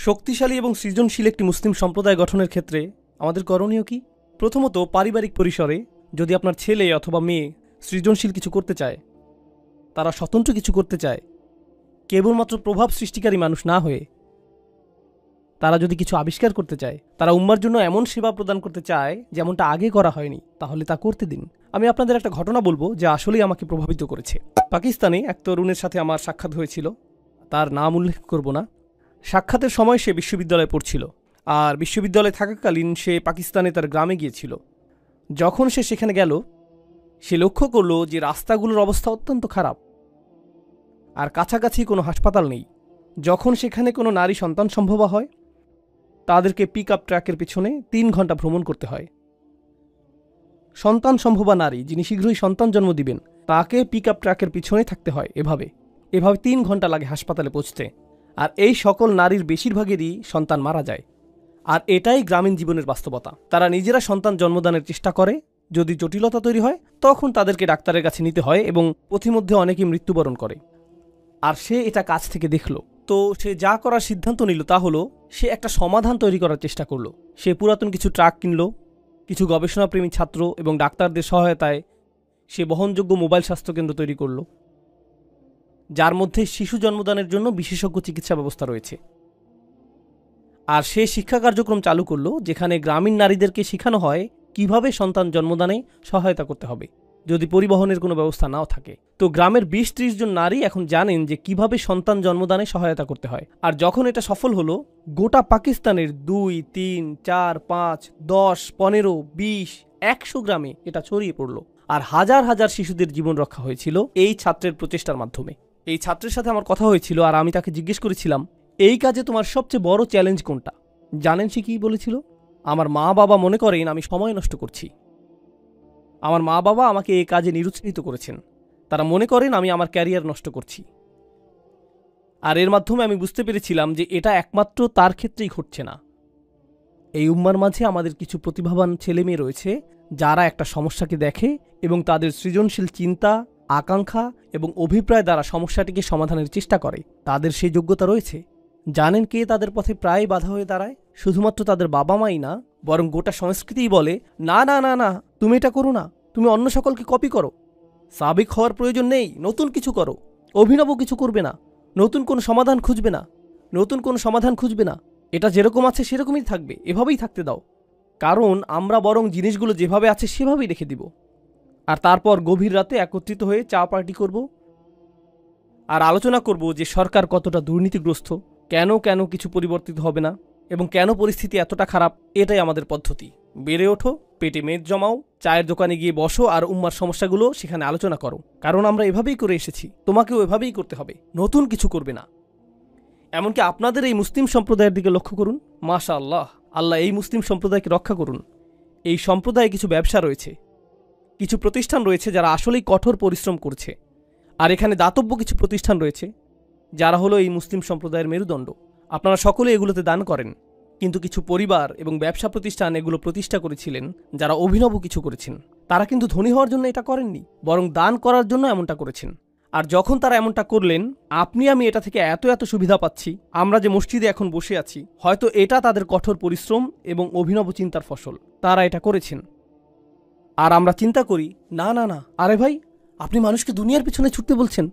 শক্তিশালী এবং সৃজনশীল একটি মুসলিম সম্প্রদায় গঠনের ক্ষেত্রে আমাদের করণীয় কি? প্রথমত, পারিবারিক পরিসরে যদি আপনার ছেলে অথবা মেয়ে সৃজনশীল কিছু করতে চায়, তারা স্বতন্ত্র কিছু করতে চায়, কেবলমাত্র প্রভাব সৃষ্টিকারী মানুষ না হয়ে তারা যদি কিছু আবিষ্কার করতে চায়, তারা উম্মার জন্য এমন সেবা প্রদান করতে চায় যেমনটা আগে করা হয়নি, তাহলে তা করতে দিন। আমি আপনাদের একটা ঘটনা বলবো যা আসলেই আমাকে প্রভাবিত করেছে। পাকিস্তানে এক তরুণের সাথে আমার সাক্ষাৎ হয়েছিল, তার নাম উল্লেখ করব না। সাক্ষাতের সময় সে বিশ্ববিদ্যালয়ে পড়ছিল, আর বিশ্ববিদ্যালয়ে থাকাকালীন সে পাকিস্তানে তার গ্রামে গিয়েছিল। যখন সে সেখানে গেল, সে লক্ষ্য করল যে রাস্তাগুলোর অবস্থা অত্যন্ত খারাপ, আর কাছাকাছি কোনো হাসপাতাল নেই। যখন সেখানে কোনো নারী সন্তান সম্ভবা হয়, তাদেরকে পিক আপ ট্র্যাকের পিছনে 3 ঘন্টা ভ্রমণ করতে হয়। সন্তান সম্ভবা নারী যিনি শীঘ্রই সন্তান জন্ম দিবেন, তাকে পিক আপ ট্র্যাকের পিছনে থাকতে হয়। এভাবে 3 ঘন্টা লাগে হাসপাতালে পৌঁছতে। আর এই সকল নারীর বেশিরভাগেরই সন্তান মারা যায়। আর এটাই গ্রামীণ জীবনের বাস্তবতা। তারা নিজেরা সন্তান জন্মদানের চেষ্টা করে, যদি জটিলতা তৈরি হয় তখন তাদেরকে ডাক্তারের কাছে নিতে হয় এবং পথিমধ্যে অনেকেই মৃত্যুবরণ করে। আর সে এটা কাছ থেকে দেখল, তো সে যা করার সিদ্ধান্ত নিল তা হলো সে একটা সমাধান তৈরি করার চেষ্টা করলো। সে পুরাতন কিছু ট্রাক কিনল, কিছু গবেষণাপ্রেমী ছাত্র এবং ডাক্তারদের সহায়তায় সে বহনযোগ্য মোবাইল স্বাস্থ্যকেন্দ্র তৈরি করল, যার মধ্যে শিশু জন্মদানের জন্য বিশেষজ্ঞ চিকিৎসা ব্যবস্থা রয়েছে। আর সে শিক্ষা কার্যক্রম চালু করলো যেখানে গ্রামীণ নারীদেরকে শেখানো হয় কিভাবে সন্তান জন্মদানে সহায়তা করতে হবে যদি পরিবহনের কোনো ব্যবস্থা নাও থাকে। তো গ্রামের 20-30 জন নারী এখন জানেন যে কিভাবে সন্তান জন্মদানে সহায়তা করতে হয়। আর যখন এটা সফল হলো, গোটা পাকিস্তানের 2, 3, 4, 5, 10, 15, 20, 100 গ্রামে এটা ছড়িয়ে পড়ল। আর হাজার হাজার শিশুদের জীবন রক্ষা হয়েছিল এই ছাত্রের প্রচেষ্টার মাধ্যমে। এই ছাত্রের সাথে আমার কথা হয়েছিল, আর আমি তাকে জিজ্ঞেস করেছিলাম, এই কাজে তোমার সবচেয়ে বড় চ্যালেঞ্জ কোনটা? জানেন সে কি বলেছিল? আমার মা বাবা মনে করেন আমি সময় নষ্ট করছি। আমার মা বাবা আমাকে এই কাজে নিরুৎসাহিত করেছেন। তারা মনে করেন আমি আমার ক্যারিয়ার নষ্ট করছি। আর এর মাধ্যমে আমি বুঝতে পেরেছিলাম যে এটা একমাত্র তার ক্ষেত্রেই ঘটছে না। এই উম্মার মাঝে আমাদের কিছু প্রতিভাবান ছেলেমেয়ে রয়েছে যারা একটা সমস্যাকে দেখে এবং তাদের সৃজনশীল চিন্তা, আকাঙ্ক্ষা এবং অভিপ্রায় দ্বারা সমস্যাটিকে সমাধানের চেষ্টা করে। তাদের সেই যোগ্যতা রয়েছে। জানেন কে তাদের পথে প্রায় বাধা হয়ে দাঁড়ায়? শুধুমাত্র তাদের বাবা মাই না, বরং গোটা সংস্কৃতিই বলে, না না না না, তুমি এটা করো না, তুমি অন্য সকলকে কপি করো, সাবেক হওয়ার প্রয়োজন নেই, নতুন কিছু করো, অভিনব কিছু করবে না, নতুন কোনো সমাধান খুঁজবে না, নতুন কোনো সমাধান খুঁজবে না, এটা যেরকম আছে সেরকমই থাকবে, এভাবেই থাকতে দাও, কারণ আমরা বরং জিনিসগুলো যেভাবে আছে সেভাবেই রেখে দিব। আর তারপর গভীর রাতে একত্রিত হয়ে চা পার্টি করব আর আলোচনা করব যে সরকার কতটা দুর্নীতিগ্রস্ত, কেন কেন কিছু পরিবর্তিত হবে না এবং কেন পরিস্থিতি এতটা খারাপ। এটাই আমাদের পদ্ধতি। বেড়ে ওঠো, পেটে মেদ জমাও, চায়ের দোকানে গিয়ে বসো আর উম্মার সমস্যাগুলো সেখানে আলোচনা করো, কারণ আমরা এভাবেই করে এসেছি, তোমাকেও এভাবেই করতে হবে, নতুন কিছু করবে না। এমনকি আপনাদের এই মুসলিম সম্প্রদায়ের দিকে লক্ষ্য করুন। মাশাআল্লাহ, আল্লাহ এই মুসলিম সম্প্রদায়কে রক্ষা করুন। এই সম্প্রদায়ে কিছু ব্যবসা রয়েছে, কিছু প্রতিষ্ঠান রয়েছে যারা আসলেই কঠোর পরিশ্রম করছে, আর এখানে দাতব্য কিছু প্রতিষ্ঠান রয়েছে যারা হলো এই মুসলিম সম্প্রদায়ের মেরুদণ্ড। আপনারা সকলে এগুলোতে দান করেন, কিন্তু কিছু পরিবার এবং ব্যবসা প্রতিষ্ঠান এগুলো প্রতিষ্ঠা করেছিলেন যারা অভিনব কিছু করেছেন। তারা কিন্তু ধনী হওয়ার জন্য এটা করেননি, বরং দান করার জন্য এমনটা করেছেন। আর যখন তারা এমনটা করলেন, আপনি আমি এটা থেকে এত এত সুবিধা পাচ্ছি। আমরা যে মসজিদে এখন বসে আছি, হয়তো এটা তাদের কঠোর পরিশ্রম এবং অভিনব চিন্তার ফসল। তারা এটা করেছেন। আর আমরা চিন্তা করি, না না না, আরে ভাই, আপনি মানুষকে দুনিয়ার পিছনে ছুটতে বলছেন।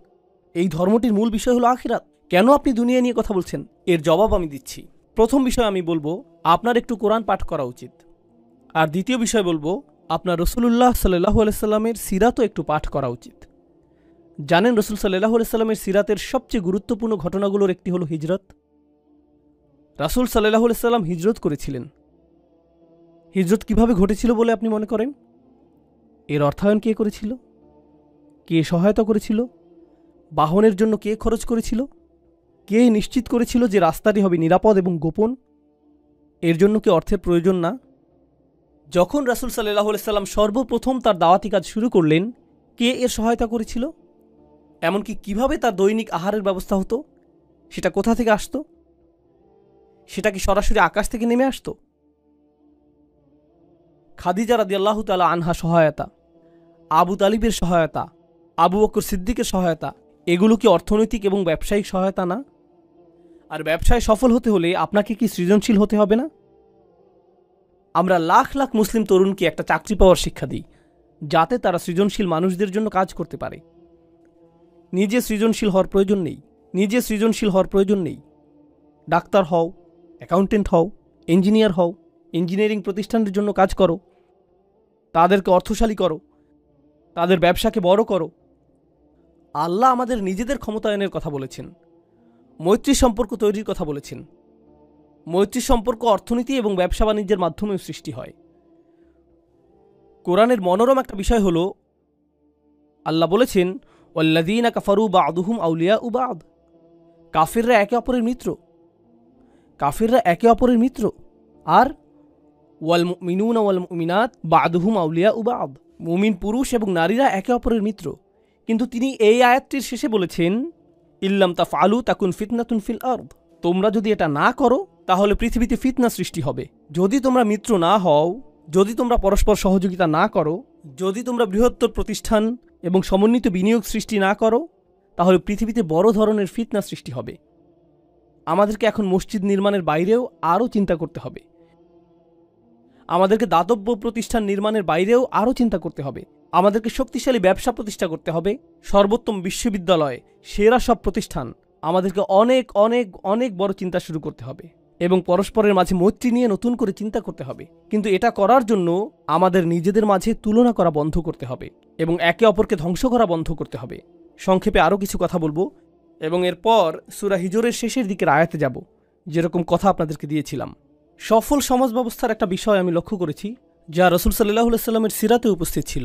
এই ধর্মটির মূল বিষয় হলো আখিরাত, কেন আপনি দুনিয়া নিয়ে কথা বলছেন? এর জবাব আমি দিচ্ছি। প্রথম বিষয় আমি বলবো, আপনার একটু কোরআন পাঠ করা উচিত। আর দ্বিতীয় বিষয় বলবো, আপনার রাসূলুল্লাহ সাল্লাল্লাহু আলাইহি সাল্লামের সিরাতও একটু পাঠ করা উচিত। জানেন রাসূল সাল্লাল্লাহু আলাইহি সাল্লামের সিরাতের সবচেয়ে গুরুত্বপূর্ণ ঘটনাগুলোর একটি হলো হিজরত। রাসূল সাল্লাল্লাহু আলাইহি সাল্লাম হিজরত করেছিলেন। হিজরত কিভাবে ঘটেছিল বলে আপনি মনে করেন? এর অর্থায়ন কে করেছিল? কে সহায়তা করেছিল? বাহনের জন্য কে খরচ করেছিল? কে নিশ্চিত করেছিল যে রাস্তাটি হবে নিরাপদ এবং গোপন? এর জন্য কি অর্থের প্রয়োজন না? যখন রাসূল সাল্লাল্লাহু আলাইহি সাল্লাম সর্বপ্রথম তার দাওয়াতি কাজ শুরু করলেন, কে এর সহায়তা করেছিল? এমনকি কিভাবে তার দৈনিক আহারের ব্যবস্থা হতো, সেটা কোথা থেকে আসতো? সেটা কি সরাসরি আকাশ থেকে নেমে আসতো? খাদিজা রাদিয়াল্লাহু তাআলা আনহা সহায়তা, আবু তালিবের সহায়তা, আবু বকর সিদ্দিকের সহায়তা, এগুলো কি অর্থনৈতিক এবং ব্যবসায়িক সহায়তা না? আর ব্যবসায় সফল হতে হলে আপনাকে কি সৃজনশীল হতে হবে না? আমরা লাখ লাখ মুসলিম তরুণকে একটা চাকরি পাওয়ার শিক্ষা দিই, যাতে তারা সৃজনশীল মানুষদের জন্য কাজ করতে পারে। নিজে সৃজনশীল হওয়ার প্রয়োজন নেই। ডাক্তার হও, অ্যাকাউন্টেন্ট হও, ইঞ্জিনিয়ার হও, ইঞ্জিনিয়ারিং প্রতিষ্ঠানের জন্য কাজ করো, তাদেরকে অর্থশালী করো, তাদের ব্যবসাকে বড় করো। আল্লাহ আমাদের নিজেদের ক্ষমতায়নের কথা বলেছেন, মৈত্রী সম্পর্ক তৈরির কথা বলেছেন। মৈত্রী সম্পর্ক অর্থনীতি এবং ব্যবসা বাণিজ্যের মাধ্যমেও সৃষ্টি হয়। কোরআনের মনোরম একটা বিষয় হল, আল্লাহ বলেছেন, ওয়াল্লাযীনা কাফারু বা'দুহুম আউলিয়াউ বা'দ। কাফিররা একে অপরের মিত্র। আর ওয়াল মুমিনুনা ওয়াল মুমিনাত বা'দুহুম আউলিয়াউ বা'দ। মুমিন পুরুষ এবং নারীরা একে অপরের মিত্র। কিন্তু তিনি এই আয়াতটির শেষে বলেছেন, ইল্লাম তাফআলু তাকুন ফিতনাতুন ফিল আরদ। তোমরা যদি এটা না করো তাহলে পৃথিবীতে ফিতনা সৃষ্টি হবে। যদি তোমরা মিত্র না হও, যদি তোমরা পরস্পর সহযোগিতা না করো, যদি তোমরা বৃহত্তর প্রতিষ্ঠান এবং সমন্বিত বিনিয়োগ সৃষ্টি না করো, তাহলে পৃথিবীতে বড় ধরনের ফিতনা সৃষ্টি হবে। আমাদেরকে এখন মসজিদ নির্মাণের বাইরেও আরও চিন্তা করতে হবে। আমাদেরকে দাতব্য প্রতিষ্ঠান নির্মাণের বাইরেও আরও চিন্তা করতে হবে। আমাদেরকে শক্তিশালী ব্যবসা প্রতিষ্ঠা করতে হবে, সর্বোত্তম বিশ্ববিদ্যালয়, সেরা সব প্রতিষ্ঠান। আমাদেরকে অনেক অনেক অনেক বড় চিন্তা শুরু করতে হবে এবং পরস্পরের মাঝে মৈত্রী নিয়ে নতুন করে চিন্তা করতে হবে। কিন্তু এটা করার জন্য আমাদের নিজেদের মাঝে তুলনা করা বন্ধ করতে হবে এবং একে অপরকে ধ্বংস করা বন্ধ করতে হবে। সংক্ষেপে আরও কিছু কথা বলবো এবং এরপর সূরা হিজরের শেষের দিকের আয়াতে যাব, যেরকম কথা আপনাদেরকে দিয়েছিলাম। সফল সমাজ ব্যবস্থার একটা বিষয় আমি লক্ষ্য করেছি, যা রাসূল সাল্লাল্লাহু আলাইহি সাল্লামের সিরাতে উপস্থিত ছিল,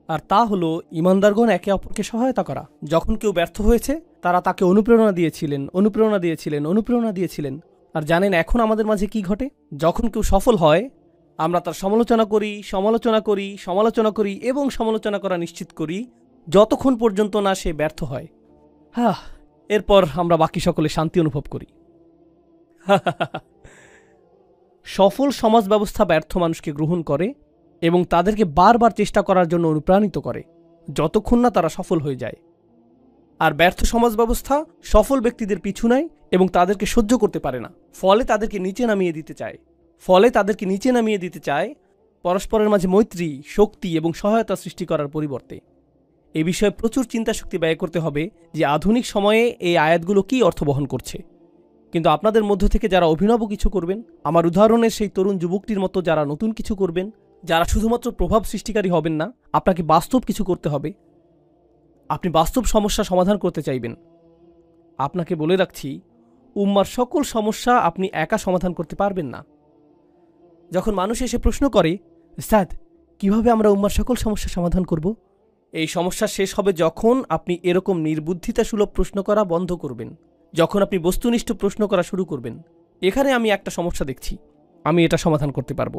আর তা হলো ঈমানদারগণ একে অপরকে সহায়তা করা। যখন কেউ ব্যর্থ হয়েছে, তারা তাকে অনুপ্রেরণা দিয়েছিলেন। আর জানেন এখন আমাদের মাঝে কি ঘটে? যখন কেউ সফল হয়, আমরা তার সমালোচনা করি এবং সমালোচনা করা নিশ্চিত করি, যতক্ষণ পর্যন্ত না সে ব্যর্থ হয়। এরপর আমরা বাকি সকলে শান্তি অনুভব করি। সফল সমাজ ব্যবস্থা ব্যর্থ মানুষকে গ্রহণ করে এবং তাদেরকে বারবার চেষ্টা করার জন্য অনুপ্রাণিত করে, যতক্ষণ না তারা সফল হয়ে যায়। আর ব্যর্থ সমাজ ব্যবস্থা সফল ব্যক্তিদের পিছু নেয় এবং তাদেরকে সহ্য করতে পারে না, ফলে তাদেরকে নিচে নামিয়ে দিতে চায় পরস্পরের মাঝে মৈত্রী, শক্তি এবং সহায়তা সৃষ্টি করার পরিবর্তে। এ বিষয়ে প্রচুর চিন্তা শক্তি ব্যয় করতে হবে যে আধুনিক সময়ে এই আয়াতগুলো কী অর্থ বহন করছে। কিন্তু আপনাদের মধ্য থেকে যারা অভিনব কিছু করবেন, আমার উদাহরণের সেই তরুণ যুবকটির মতো যারা নতুন কিছু করবেন, যারা শুধুমাত্র প্রভাব সৃষ্টিকারী হবেন না, আপনাকে বাস্তব কিছু করতে হবে। আপনি বাস্তব সমস্যা সমাধান করতে চাইবেন। আপনাকে বলে রাখছি, উম্মার সকল সমস্যা আপনি একা সমাধান করতে পারবেন না। যখন মানুষ এসে প্রশ্ন করে, উস্তাদ কিভাবে আমরা উম্মার সকল সমস্যা সমাধান করব, এই সমস্যা শেষ হবে যখন আপনি এরকম নির্বুদ্ধিতাসুলভ প্রশ্ন করা বন্ধ করবেন, যখন আপনি বস্তুনিষ্ঠ প্রশ্ন করা শুরু করবেন। এখানে আমি একটা সমস্যা দেখছি, আমি এটা সমাধান করতে পারবো,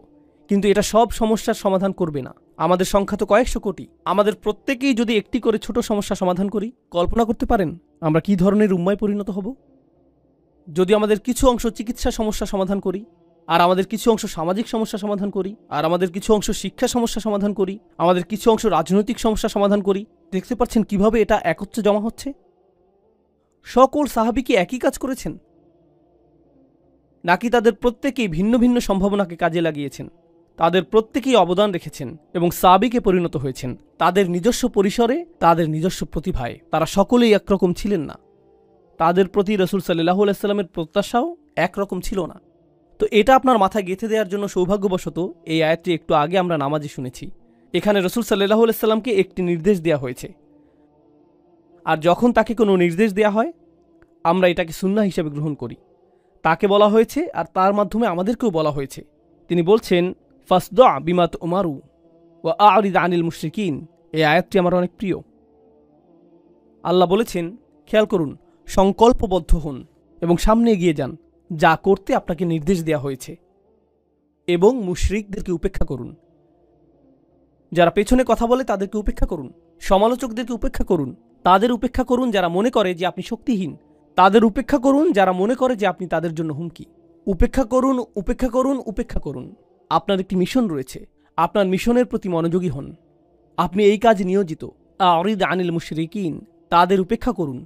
কিন্তু এটা সব সমস্যার সমাধান করবে না। আমাদের সংখ্যা তো কয়েকশো কোটি। আমাদের প্রত্যেকেই যদি একটি করে ছোট সমস্যা সমাধান করি, কল্পনা করতে পারেন আমরা কি ধরনের উম্মায় পরিণত হব? যদি আমাদের কিছু অংশ চিকিৎসা সমস্যা সমাধান করি, আর আমাদের কিছু অংশ সামাজিক সমস্যা সমাধান করি, আর আমাদের কিছু অংশ শিক্ষা সমস্যা সমাধান করি, আমাদের কিছু অংশ রাজনৈতিক সমস্যা সমাধান করি, দেখতে পাচ্ছেন কিভাবে এটা একত্রে জমা হচ্ছে। সকল সাহাবী কি একই কাজ করেছেন, নাকি তাদের প্রত্যেকেই ভিন্ন ভিন্ন সম্ভাবনাকে কাজে লাগিয়েছেন? তাদের প্রত্যেকেই অবদান রেখেছেন এবং সাহাবীকে পরিণত হয়েছেন তাদের নিজস্ব পরিসরে, তাদের নিজস্ব প্রতিভায়। তারা সকলেই একরকম ছিলেন না। তাদের প্রতি রাসূল সাল্লাল্লাহু আলাইহি সাল্লামের প্রত্যাশাও একরকম ছিল না। তো এটা আপনার মাথায় গেঁথে দেওয়ার জন্য সৌভাগ্যবশত এই আয়াতটি একটু আগে আমরা নামাজে শুনেছি। এখানে রাসূল সাল্লাল্লাহু আলাইহি সাল্লামকে একটি নির্দেশ দেওয়া হয়েছে, আর যখন তাকে কোনো নির্দেশ দেওয়া হয়, আমরা এটাকে সুন্নাহ হিসেবে গ্রহণ করি। তাকে বলা হয়েছে আর তার মাধ্যমে আমাদেরকেও বলা হয়েছে। তিনি বলছেন, ফাসদা বিমা তুমারু ওয়া আ'রিদ আনিল মুশরিকিন। এই আয়াতটি আমার অনেক প্রিয়। আল্লাহ বলেছেন, খেয়াল করুন, সংকল্পবদ্ধ হন এবং সামনে এগিয়ে যান যা করতে আপনাকে নির্দেশ দেওয়া হয়েছে, এবং মুশরিকদেরকে উপেক্ষা করুন। যারা পেছনে কথা বলে তাদেরকে উপেক্ষা করুন, সমালোচকদেরকে উপেক্ষা করুন, তাদের উপেক্ষা করুন যারা মনে করে যে আপনি শক্তিহীন, তাদের উপেক্ষা করুন যারা মনে করে যে আপনি তাদের জন্য হুমকি। উপেক্ষা করুন, উপেক্ষা করুন, উপেক্ষা করুন। আপনার একটি মিশন রয়েছে, আপনার মিশনের প্রতি মনোযোগী হন। আপনি এই কাজে নিয়োজিত। আ'রিদ আনিল মুশরিকিন, তাদের উপেক্ষা করুন,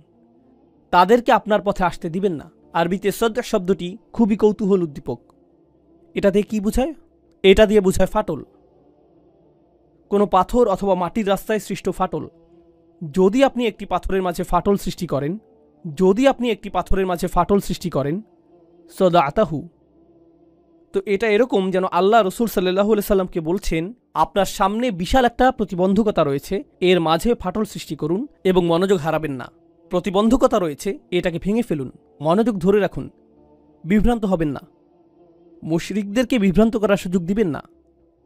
তাদেরকে আপনার পথে আসতে দিবেন না। আরবিতে সদ শব্দটি খুবই কৌতূহল উদ্দীপক। এটা দিয়ে কি বোঝায়? এটা দিয়ে বোঝায় ফাটল, কোনো পাথর অথবা মাটির রাস্তায় সৃষ্ট ফাটল। যদি আপনি একটি পাথরের মাঝে ফাটল সৃষ্টি করেন সদাআতাহু, তো এটা এরকম যেন আল্লাহ রসুল সাল্লাল্লাহু আলাইহি সাল্লামকে বলছেন, আপনার সামনে বিশাল একটা প্রতিবন্ধকতা রয়েছে, এর মাঝে ফাটল সৃষ্টি করুন এবং মনোযোগ হারাবেন না। প্রতিবন্ধকতা রয়েছে, এটাকে ভেঙে ফেলুন, মনোযোগ ধরে রাখুন, বিভ্রান্ত হবেন না, মুশরিকদেরকে বিভ্রান্ত করার সুযোগ দিবেন না।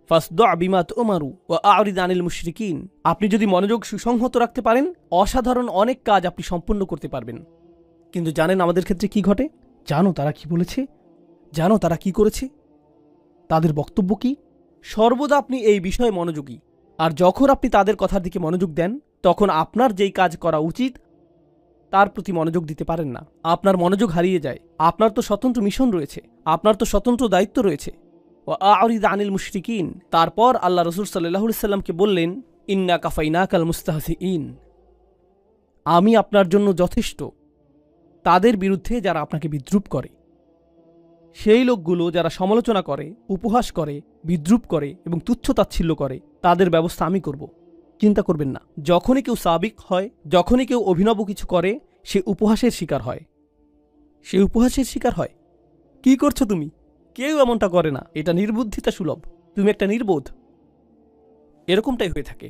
ফাসদা বিমা তুমারু ওয়া আ'রিদ আনিল মুশরিকিন। আপনি যদি মনোযোগ সুসংহত রাখতে পারেন, অসাধারণ অনেক কাজ আপনি সম্পূর্ণ করতে পারবেন। কিন্তু জানেন আমাদের ক্ষেত্রে কি ঘটে? জানো তারা কি বলেছে? জানো তারা কি করেছে? তাদের বক্তব্য কি? সর্বদা আপনি এই বিষয়ে মনোযোগী, আর যখন আপনি তাদের কথার দিকে মনোযোগ দেন, তখন আপনার যেই কাজ করা উচিত তার প্রতি মনোযোগ দিতে পারেন না, আপনার মনোযোগ হারিয়ে যায়। আপনার তো স্বতন্ত্র মিশন রয়েছে, আপনার তো স্বতন্ত্র দায়িত্ব রয়েছে। ওয়া আ'রিদ আনিল মুশরিকিন। তারপর আল্লাহ রাসূল সাল্লাল্লাহু আলাইহি সাল্লামকে বললেন, ইন্না কাফাইনাকাল মুস্তাহজিইন। আমি আপনার জন্য যথেষ্ট তাদের বিরুদ্ধে যারা আপনাকে বিদ্রূপ করে। সেই লোকগুলো যারা সমালোচনা করে, উপহাস করে, বিদ্রূপ করে এবং তুচ্ছতাচ্ছিল্য করে, তাদের ব্যবস্থা আমি করব। চিন্তা করবেন না। যখনই কেউ সাবিক হয়, যখনই কেউ অভিনব কিছু করে, সে উপহাসের শিকার হয়। কি করছো তুমি? কেউ এমনটা করে না, এটা নির্বুদ্ধিতা সুলভ, তুমি একটা নির্বোধ, এরকমটাই হয়ে থাকে।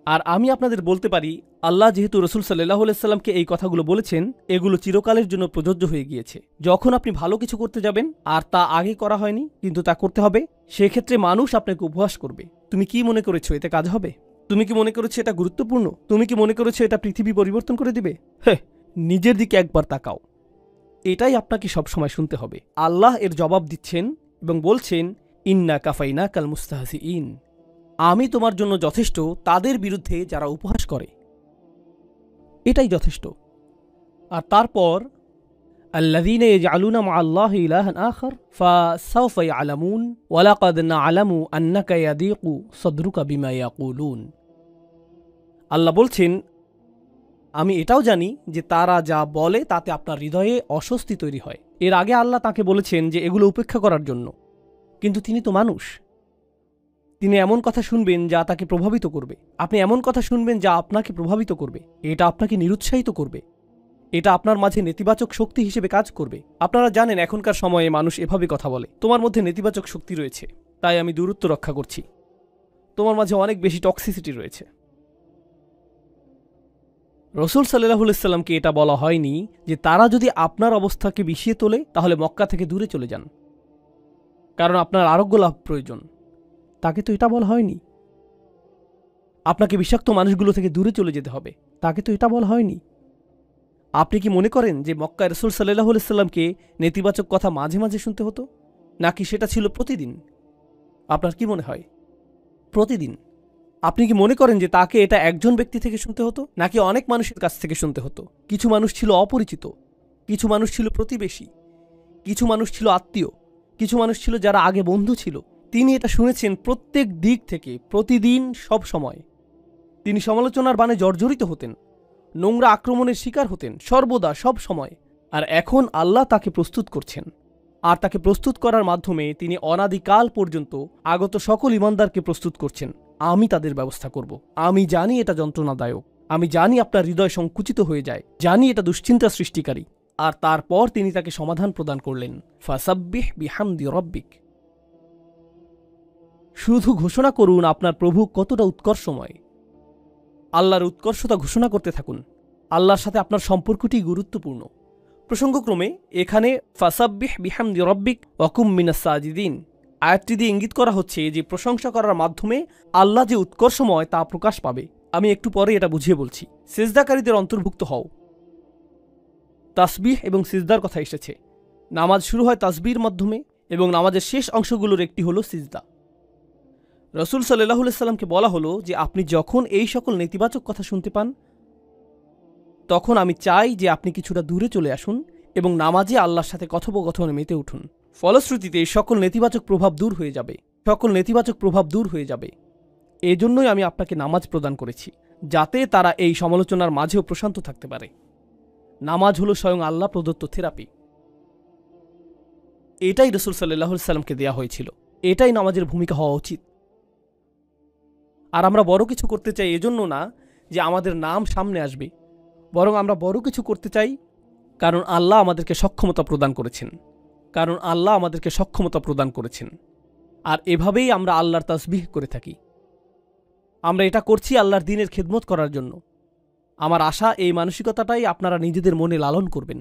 আর আমি আপনাদের বলতে পারি, আল্লাহ যেহেতু রসুল সাল্লাল্লাহু আলাইহি সাল্লামকে এই কথাগুলো বলেছেন, এগুলো চিরকালের জন্য প্রযোজ্য হয়ে গিয়েছে। যখন আপনি ভালো কিছু করতে যাবেন আর তা আগে করা হয়নি কিন্তু তা করতে হবে, সেক্ষেত্রে মানুষ আপনাকে উপহাস করবে। তুমি কি মনে করেছো এতে কাজ হবে? তুমি কি মনে করেছো এটা গুরুত্বপূর্ণ? তুমি কি মনে করেছো এটা পৃথিবী পরিবর্তন করে দিবে? হ্যাঁ, নিজের দিকে একবার তাকাও। এটাই আপনাকে সবসময় শুনতে হবে। আল্লাহ এর জবাব দিচ্ছেন এবং বলছেন, ইন্না কাফাইনাকাল মুস্তাহজিইন। আমি তোমার জন্য যথেষ্ট তাদের বিরুদ্ধে যারা উপহাস করে, এটাই যথেষ্ট। আর তারপর আল্লাযীনা ইয়াজআলুনা মা'আল্লাহি ইলাহান আখার ফাসাউফা ইয়ালামুন ওয়া লাকাদ না'লামু আন্নাকা ইয়াদীকু সাদরুকা বিমা ইয়াকুলুন। আল্লাহ বলছেন, আমি এটাও জানি যে তারা যা বলে তাতে আপনার হৃদয়ে অস্বস্তি তৈরি হয়। এর আগে আল্লাহ তাকে বলেছেন যে এগুলো উপেক্ষা করার জন্য, কিন্তু তিনি তো মানুষ। তিনি এমন কথা শুনবেন যা তাকে প্রভাবিত করবে, আপনি এমন কথা শুনবেন যা আপনাকে প্রভাবিত করবে, এটা আপনাকে নিরুৎসাহিত করবে, এটা আপনার মাঝে নেতিবাচক শক্তি হিসেবে কাজ করবে। আপনারা জানেন এখনকার সময়ে মানুষ এভাবে কথা বলে, তোমার মধ্যে নেতিবাচক শক্তি রয়েছে, তাই আমি দূরত্ব রক্ষা করছি, তোমার মাঝে অনেক বেশি টক্সিসিটি রয়েছে। রসুল সাল্লাল্লাহু আলাইহি সাল্লামকে এটা বলা হয়নি যে তারা যদি আপনার অবস্থাকে বিষিয়ে তোলে তাহলে মক্কা থেকে দূরে চলে যান, কারণ আপনার আরোগ্য লাভ প্রয়োজন। তাকে তো এটা বলা হয়নি। আপনাকে বিষাক্ত মানুষগুলো থেকে দূরে চলে যেতে হবে, তাকে তো এটা বলা হয়নি। আপনি কি মনে করেন যে মক্কায় রাসূল সাল্লাল্লাহু আলাইহি সাল্লামকে নেতিবাচক কথা মাঝে মাঝে শুনতে হতো, নাকি সেটা ছিল প্রতিদিন? আপনার কি মনে হয় প্রতিদিন? আপনি কি মনে করেন যে তাকে এটা একজন ব্যক্তি থেকে শুনতে হতো, নাকি অনেক মানুষের কাছ থেকে শুনতে হতো? কিছু মানুষ ছিল অপরিচিত, কিছু মানুষ ছিল প্রতিবেশী, কিছু মানুষ ছিল আত্মীয়, কিছু মানুষ ছিল যারা আগে বন্ধু ছিল। তিনি এটা শুনেছেন প্রত্যেক দিক থেকে, প্রতিদিন, সব সময়। তিনি সমালোচনার বাণে জর্জরিত হতেন, নোংরা আক্রমণের শিকার হতেন, সর্বদা, সব সময়। আর এখন আল্লাহ তাকে প্রস্তুত করছেন, আর তাকে প্রস্তুত করার মাধ্যমে তিনি অনাদিকাল পর্যন্ত আগত সকল ঈমানদারকে প্রস্তুত করছেন। আমি তাদের ব্যবস্থা করব। আমি জানি এটা যন্ত্রণাদায়ক, আমি জানি আপনার হৃদয় সংকুচিত হয়ে যায়, জানি এটা দুশ্চিন্তা সৃষ্টিকারী। আর তারপর তিনি তাকে সমাধান প্রদান করলেন, ফাসাব্বিহ বিহামদি রব্বিক। শুধু ঘোষণা করুন আপনার প্রভু কতটা উৎকর্ষময়। আল্লাহর উৎকর্ষতা ঘোষণা করতে থাকুন। আল্লাহর সাথে আপনার সম্পর্কটি গুরুত্বপূর্ণ। প্রসঙ্গক্রমে এখানে ফাসাব্বিহ বিহামদি রব্বিক ওয়াকুম মিনাস সাজিদিন আয়াতটি দিয়ে ইঙ্গিত করা হচ্ছে যে প্রশংসা করার মাধ্যমে আল্লাহ যে উৎকর্ষময় তা প্রকাশ পাবে। আমি একটু পরে এটা বুঝিয়ে বলছি। সিজদাকারীদের অন্তর্ভুক্ত হও। তাসবিহ এবং সিজদার কথা এসেছে। নামাজ শুরু হয় তাসবিহর মাধ্যমে এবং নামাজের শেষ অংশগুলোর একটি হলো সিজদা। রসুল সাল্লাল্লাহু আলাইহি সাল্লামকে বলা হলো যে আপনি যখন এই সকল নেতিবাচক কথা শুনতে পান, তখন আমি চাই যে আপনি কিছুটা দূরে চলে আসুন এবং নামাজে আল্লাহর সাথে কথোপকথনে মেতে উঠুন। ফলশ্রুতিতে সকল নেতিবাচক প্রভাব দূর হয়ে যাবে। এজন্যই আমি আপনাকে নামাজ প্রদান করেছি, যাতে তারা এই সমালোচনার মাঝেও প্রশান্ত থাকতে পারে। নামাজ হলো স্বয়ং আল্লাহ প্রদত্ত থেরাপি। এটাই রাসূল সাল্লাল্লাহু আলাইহি সাল্লামকে দেয়া হয়েছিল, এটাই নামাজের ভূমিকা হওয়া উচিত। আর আমরা বড় কিছু করতে চাই এজন্য না যে আমাদের নাম সামনে আসবে, বরং আমরা বড় কিছু করতে চাই কারণ আল্লাহ আমাদেরকে সক্ষমতা প্রদান করেছেন। আর এভাবেই আমরা আল্লাহর তাসবিহ করে থাকি। আমরা এটা করছি আল্লাহর দ্বীনের খেদমত করার জন্য। আমার আশা এই মানসিকতাটাই আপনারা নিজেদের মনে লালন করবেন।